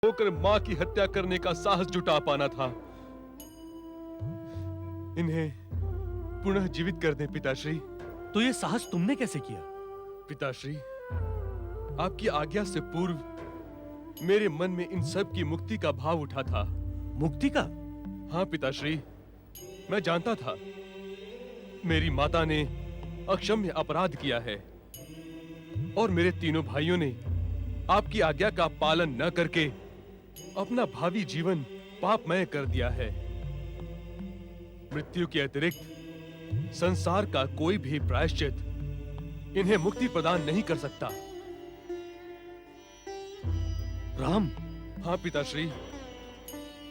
होकर मां की हत्या करने का साहस जुटा पाना था। इन्हें पुनः जीवित कर दें पिताश्री। तो ये साहस तुमने कैसे किया? पिताश्री, आपकी आज्ञा से पूर्व मेरे मन में इन सब की मुक्ति का भाव उठा था। मुक्ति का? हाँ पिताश्री, मैं जानता था मेरी माता ने अक्षम्य अपराध किया है और मेरे तीनों भाइयों ने आपकी आज्ञा का पालन न करके अपना भावी जीवन पापमय कर दिया है। मृत्यु के अतिरिक्त संसार का कोई भी प्रायश्चित इन्हें मुक्ति प्रदान नहीं कर सकता। राम। हाँ पिताश्री,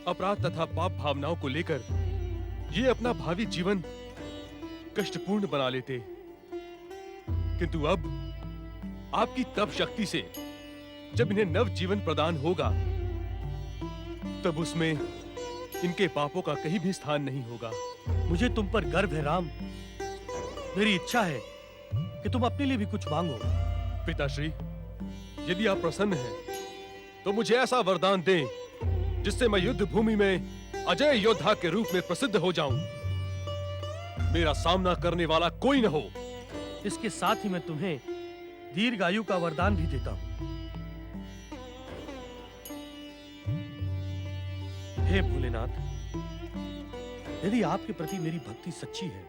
अपराध तथा पाप भावनाओं को लेकर ये अपना भावी जीवन कष्टपूर्ण बना लेते, किंतु अब आपकी तप शक्ति से जब इन्हें नव जीवन प्रदान होगा तब उसमें इनके पापों का कहीं भी स्थान नहीं होगा। मुझे तुम पर गर्व है राम। मेरी इच्छा है कि तुम अपने लिए भी कुछ मांगो। पिताश्री, यदि आप प्रसन्न हैं तो मुझे ऐसा वरदान दें जिससे मैं युद्ध भूमि में अजय योद्धा के रूप में प्रसिद्ध हो जाऊं। मेरा सामना करने वाला कोई न हो। इसके साथ ही मैं तुम्हें दीर्घायु का वरदान भी देता हूं। हे भोलेनाथ, यदि आपके प्रति मेरी भक्ति सच्ची है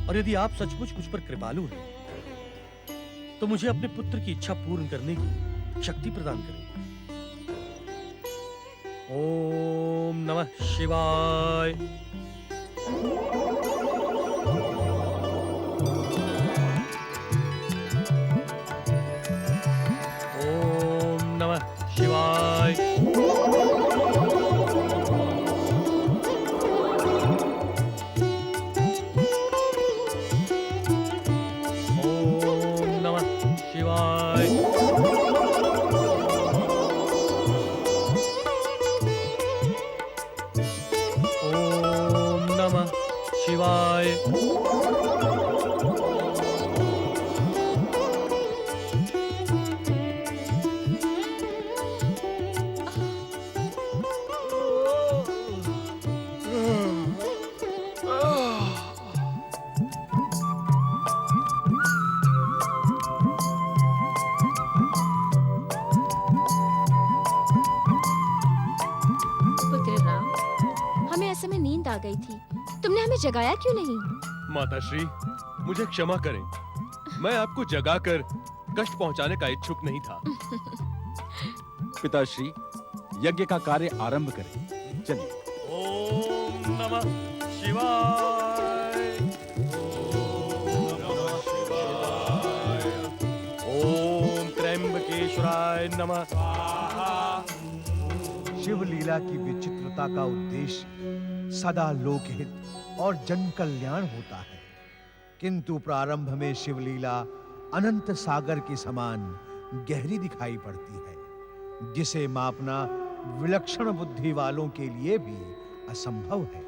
और यदि आप सचमुच मुझ पर कृपालु हैं, तो मुझे अपने पुत्र की इच्छा पूर्ण करने की शक्ति प्रदान करें। ओम नमः शिवाय। ओम नमः शिवाय। ओम नमः शिवाय। ओम नमः शिवाय। पुत्र राम, हमें ऐसे में नींद आ गई थी। तुमने हमें जगाया क्यों नहीं? माताश्री, मुझे क्षमा करें, मैं आपको जगाकर कष्ट पहुंचाने का इच्छुक नहीं था। पिताश्री, यज्ञ का कार्य आरंभ करें। चलिए। ओम नमः शिवाय। ओम नमः शिवाय। ओम त्र्यंबकेश्वराय नमः। शिव लीला की विचित्रता का उद्देश्य सदा लोकहित और जन कल्याण होता है, किंतु प्रारंभ में शिव लीला अनंत सागर के समान गहरी दिखाई पड़ती है, जिसे मापना विलक्षण बुद्धि वालों के लिए भी असंभव है।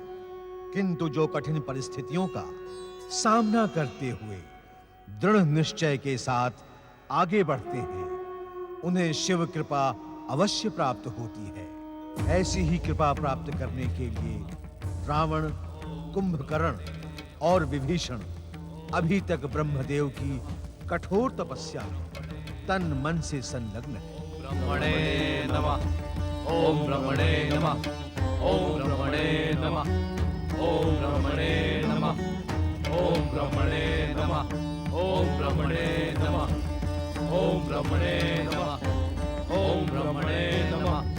किंतु जो कठिन परिस्थितियों का सामना करते हुए दृढ़ निश्चय के साथ आगे बढ़ते हैं, उन्हें शिव कृपा अवश्य प्राप्त होती है। ऐसी ही कृपा प्राप्त करने के लिए रावण, कुंभकर्ण और विभीषण अभी तक ब्रह्मदेव की कठोर तपस्या में तन मन से संलग्न है। ब्रह्मणे नमः। ओम ब्रह्मणे नमः। ओम ब्रह्मणे नमः। ओम ब्रह्मणे नमः। ओम ब्रह्मणे नमः। ओम ब्रह्मणे नमः। ओम ब्रह्मणे नमः। ओम ब्रह्मणे नमः।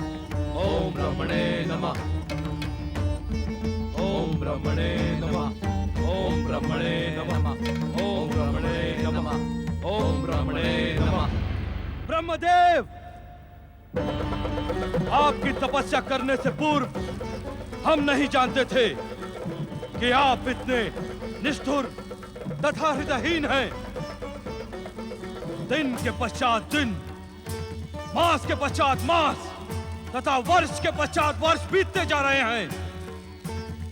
ओम ब्रह्मणे नमः। ओम ब्रह्मणे नमः। ओम ब्रह्मणे नमः। ओम ब्रह्मणे नमः। ओम ब्रह्मणे नमः। ब्रह्मदेव, आपकी तपस्या करने से पूर्व हम नहीं जानते थे कि आप इतने निष्ठुर तथा हृदयहीन हैं। दिन के पश्चात दिन, मास के पश्चात मास तथा वर्ष के पश्चात वर्ष बीतते जा रहे हैं,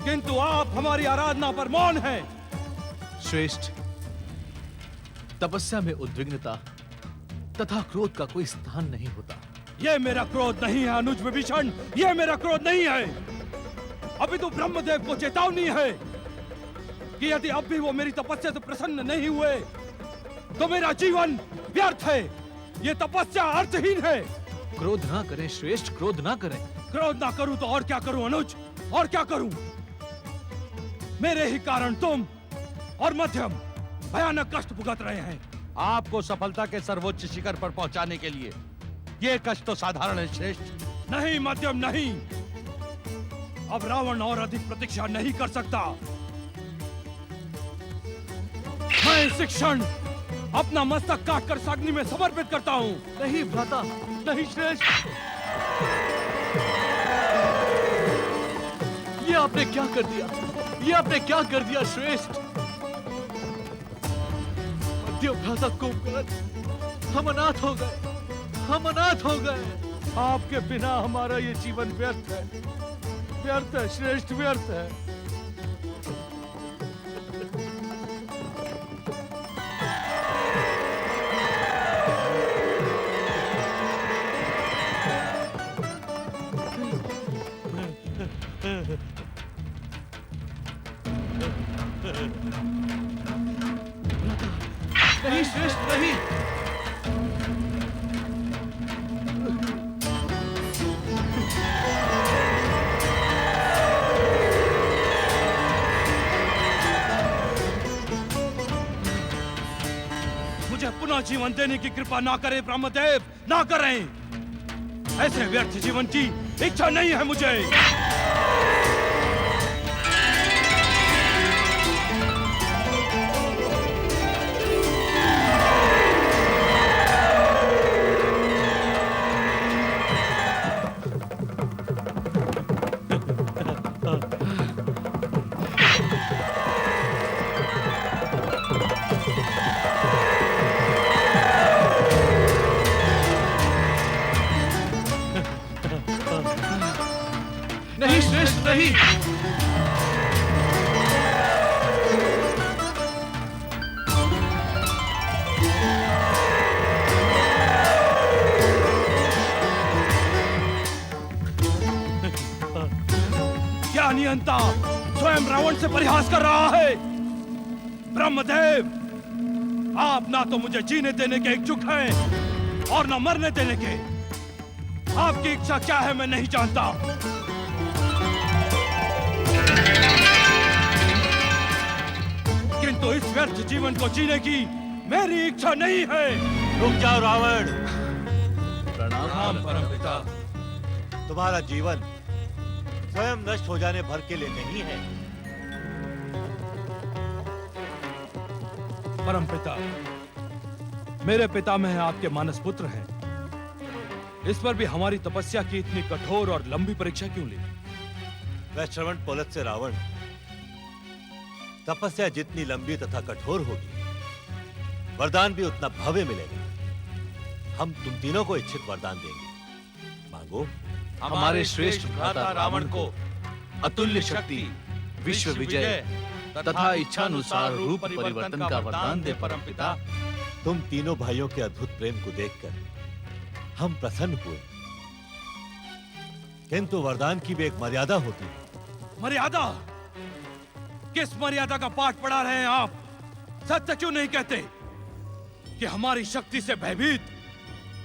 किंतु आप हमारी आराधना पर मौन हैं। श्रेष्ठ, तपस्या में उद्विग्नता तथा क्रोध का कोई स्थान नहीं होता। ये मेरा क्रोध नहीं है अनुज विभीषण, ये मेरा क्रोध नहीं है। अभी तो ब्रह्मदेव को चेतावनी है कि यदि अब भी वो मेरी तपस्या से प्रसन्न नहीं हुए तो मेरा जीवन व्यर्थ है, ये तपस्या अर्थहीन है। क्रोध ना करें श्रेष्ठ, क्रोध ना करें। क्रोध ना करूं तो और क्या करूं अनुज, और क्या करूं? मेरे ही कारण तुम और मध्यम भयानक कष्ट भुगत रहे हैं। आपको सफलता के सर्वोच्च शिखर पर पहुंचाने के लिए ये कष्ट तो साधारण है श्रेष्ठ। नहीं मध्यम नहीं, अब रावण और अधिक प्रतीक्षा नहीं कर सकता। मैं इस क्षण अपना मस्तक काटकर अग्नि में समर्पित करता हूँ। नहीं भ्राता, नहीं श्रेष्ठ, ये आपने क्या कर दिया, ये आपने क्या कर दिया श्रेष्ठ। मध्य भ्राता कुंभकर्ण, हम अनाथ हो गए, हम अनाथ हो गए। आपके बिना हमारा ये जीवन व्यर्थ है, व्यर्थ है श्रेष्ठ, व्यर्थ है। नहीं श्रेष्ठ नहीं। मुझे पुनः जीवन देने की कृपा ना करें ब्रह्मदेव, ना करें। ऐसे व्यर्थ जीवन की इच्छा नहीं है मुझे। नहीं श्रेष्ठ नहीं। क्या नियंता स्वयं रावण से परिहास कर रहा है? ब्रह्मदेव, आप ना तो मुझे जीने देने के इच्छुक हैं और ना मरने देने के। आपकी इच्छा क्या है मैं नहीं जानता। किंतु इस व्यर्थ जीवन को जीने की मेरी इच्छा नहीं है। रुक जाओ रावण, प्रणाम परमपिता। तुम्हारा जीवन स्वयं नष्ट हो जाने भर के लिए नहीं है। परमपिता, मेरे पितामह आपके मानस पुत्र हैं। इस पर भी हमारी तपस्या की इतनी कठोर और लंबी परीक्षा क्यों ली? वह श्रवण पोलत से रावण, तपस्या जितनी लंबी तथा कठोर होगी, वरदान भी उतना भव्य मिलेगा। हम तुम तीनों को इच्छित वरदान देंगे, मांगो। हमारे श्रेष्ठ भ्राता रावण को अतुल्य शक्ति, विश्व विजय तथा इच्छानुसार रूप परिवर्तन का वरदान दे परमपिता। तुम तीनों भाइयों के अद्भुत प्रेम को देखकर हम प्रसन्न हुए, किंतु वरदान की भी एक मर्यादा होती है। मर्यादा? किस मर्यादा का पाठ पढ़ा रहे हैं आप? सत्य क्यों नहीं कहते कि हमारी शक्ति से भयभीत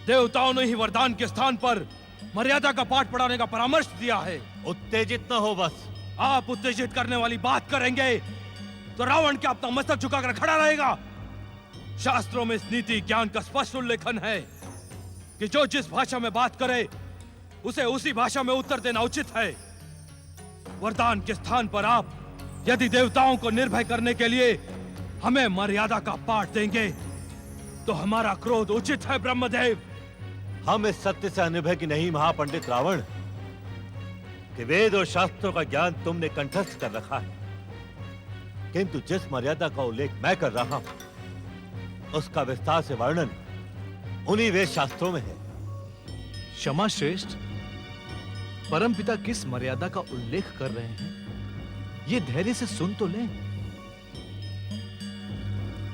देवताओं ने ही वरदान के स्थान पर मर्यादा का पाठ पढ़ाने का परामर्श दिया है। उत्तेजित न हो बस। आप उत्तेजित करने वाली बात करेंगे तो रावण क्या अपना मस्तक झुकाकर खड़ा रहेगा? शास्त्रों में इस नीति ज्ञान का स्पष्ट उल्लेखन है कि जो जिस भाषा में बात करे उसे उसी भाषा में उत्तर देना उचित है। वरदान के स्थान पर आप यदि देवताओं को निर्भय करने के लिए हमें मर्यादा का पाठ देंगे तो हमारा क्रोध उचित है ब्रह्मदेव। हम इस सत्य से अनिर्भय की नहीं महापंडित रावण कि वेद और शास्त्रों का ज्ञान तुमने कंठस्थ कर रखा है, किंतु जिस मर्यादा का उल्लेख मैं कर रहा हूं उसका विस्तार से वर्णन उन्हीं वेद शास्त्रों में है। क्षमा श्रेष्ठ, परमपिता किस मर्यादा का उल्लेख कर रहे हैं? ये धैर्य से सुन तो लें।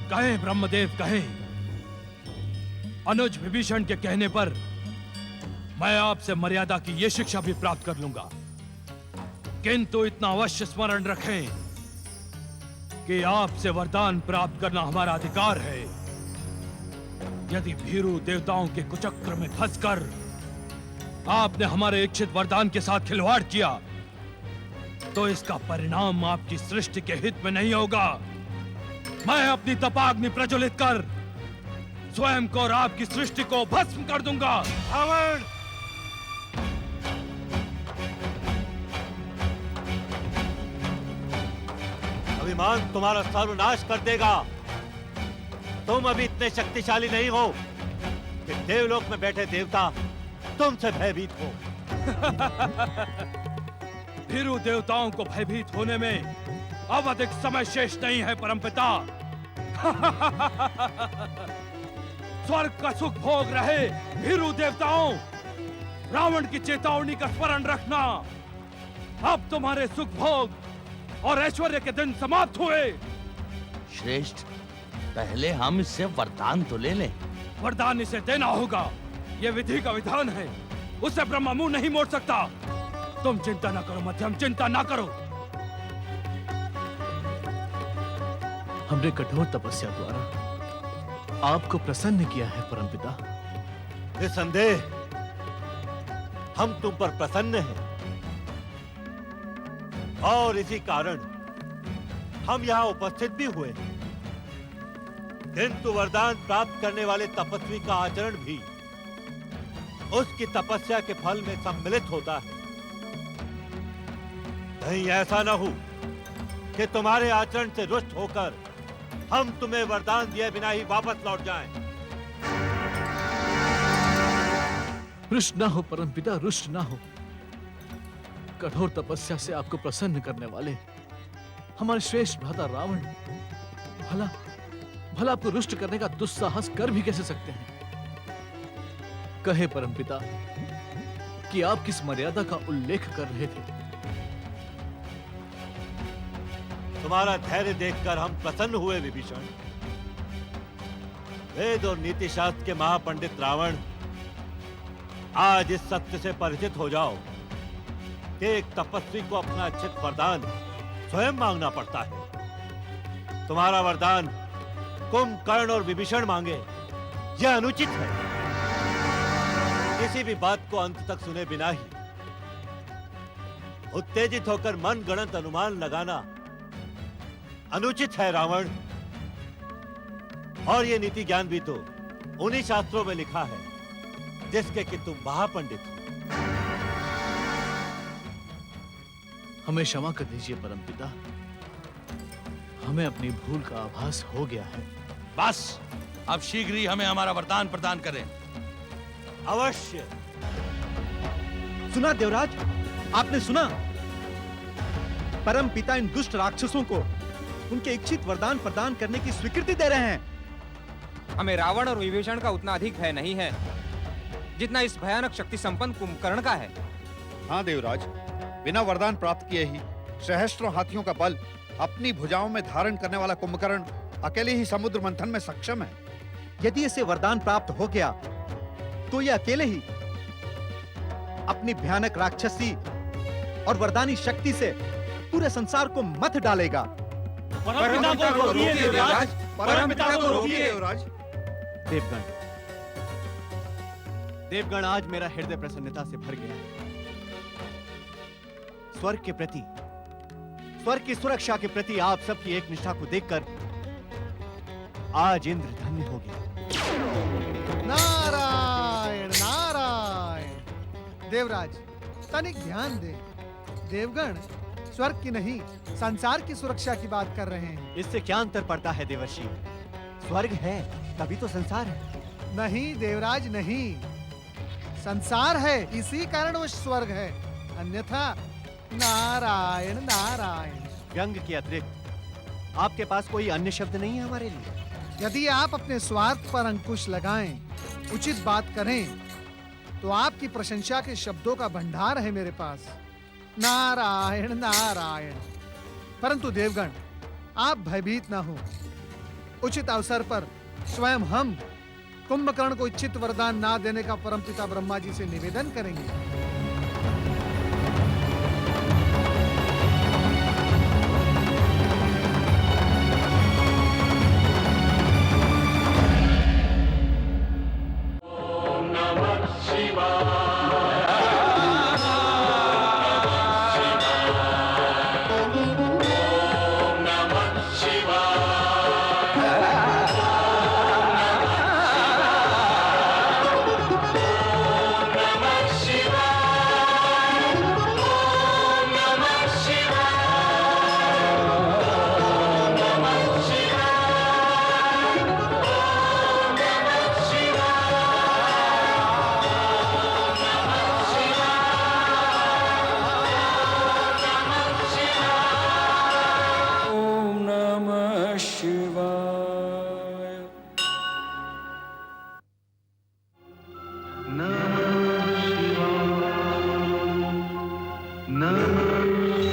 कहें ब्रह्मदेव कहें। अनुज विभीषण के कहने पर मैं आपसे मर्यादा की ये शिक्षा भी प्राप्त कर लूंगा, किंतु इतना अवश्य स्मरण रखें कि आपसे वरदान प्राप्त करना हमारा अधिकार है। यदि भीरू देवताओं के कुचक्र में फंसकर आपने हमारे इच्छित वरदान के साथ खिलवाड़ किया, तो इसका परिणाम आपकी सृष्टि के हित में नहीं होगा। मैं अपनी तपाग्नि प्रज्वलित कर स्वयं को और आपकी सृष्टि को भस्म कर दूंगा। रावण, अभिमान तुम्हारा सर्वनाश कर देगा। तुम अभी इतने शक्तिशाली नहीं हो कि देवलोक में बैठे देवता तुमसे भयभीत हो। भीरू देवताओं को भयभीत होने में अब अधिक समय शेष नहीं है परमपिता। स्वर्ग का सुख भोग रहे भीरू देवताओं, रावण की चेतावनी का स्मरण रखना। अब तुम्हारे सुख भोग और ऐश्वर्य के दिन समाप्त हुए। श्रेष्ठ, पहले हम इससे वरदान तो ले लें। वरदान इसे देना होगा, यह विधि का विधान है, उसे ब्रह्मा मुंह नहीं मोड़ सकता। तुम चिंता ना करो मध्यम, चिंता ना करो। हमने कठोर तपस्या द्वारा आपको प्रसन्न किया है परमपिता। निसंदेह हम तुम पर प्रसन्न हैं और इसी कारण हम यहाँ उपस्थित भी हुए हैं। किंतु वरदान प्राप्त करने वाले तपस्वी का आचरण भी उसकी तपस्या के फल में सम्मिलित होता है। कहीं ऐसा न हो कि तुम्हारे आचरण से रुष्ट होकर हम तुम्हें वरदान दिए बिना ही वापस लौट जाएं। रुष्ट ना हो परमपिता, रुष्ट ना हो। कठोर तपस्या से आपको प्रसन्न करने वाले हमारे श्रेष्ठ भ्राता रावण भला आपको रुष्ट करने का दुस्साहस कर भी कैसे सकते हैं? कहे परमपिता कि आप किस मर्यादा का उल्लेख कर रहे थे? तुम्हारा धैर्य देखकर हम प्रसन्न हुए विभीषण। वेद और नीति शास्त्र के महापंडित रावण, आज इस सत्य से परिचित हो जाओ कि एक तपस्वी को अपना इच्छित वरदान स्वयं मांगना पड़ता है। तुम्हारा वरदान कुंभकर्ण और विभीषण मांगे, यह अनुचित है। किसी भी बात को अंत तक सुने बिना ही उत्तेजित होकर मन गणत अनुमान लगाना अनुचित है रावण। और ये नीति ज्ञान भी तो उन्हीं शास्त्रों में लिखा है जिसके कि तुम महापंडित हो। हमें क्षमा कर दीजिए परमपिता, हमें अपनी भूल का आभास हो गया है। बस अब शीघ्र ही हमें हमारा वरदान प्रदान करें। अवश्य। सुना देवराज, आपने सुना? परम पिता इन दुष्ट राक्षसों को उनके इच्छित वरदान प्रदान करने की स्वीकृति दे रहे हैं। हमें रावण और विभीषण का उतना अधिक भय नहीं है जितना इस भयानक शक्ति संपन्न कुंभकर्ण का है। हाँ देवराज, बिना वरदान प्राप्त किए ही सहस्त्रों हाथियों का बल अपनी भुजाओं में धारण करने वाला कुंभकर्ण अकेले ही समुद्र मंथन में सक्षम है। यदि इसे वरदान प्राप्त हो गया तो ये अकेले ही अपनी भयानक राक्षसी और वरदानी शक्ति से पूरे संसार को मथ डालेगा। परमपिता को रोकिए देवराज, परमपिता को रोकिए देवराज। देवगण, आज मेरा हृदय प्रसन्नता से भर गया है। स्वर्ग के प्रति, स्वर्ग की सुरक्षा के प्रति आप सबकी एक निष्ठा को देखकर आज इंद्र धन्य हो गया। नारायण नारायण। देवराज, तनिक ध्यान दे। देवगण स्वर्ग की नहीं, संसार की सुरक्षा की बात कर रहे हैं। इससे क्या अंतर पड़ता है देवर्षि? स्वर्ग है तभी तो संसार है। नहीं देवराज नहीं, संसार है इसी कारण वो स्वर्ग है, अन्यथा नारायण नारायण। व्यंग के अतिरिक्त आपके पास कोई अन्य शब्द नहीं है हमारे लिए? यदि आप अपने स्वार्थ पर अंकुश लगाएं, उचित बात करें, तो आपकी प्रशंसा के शब्दों का भंडार है मेरे पास। नारायण नारायण। परंतु देवगण, आप भयभीत ना हो। उचित अवसर पर स्वयं हम कुंभकर्ण को इच्छित वरदान ना देने का परमपिता ब्रह्मा जी से निवेदन करेंगे। नमः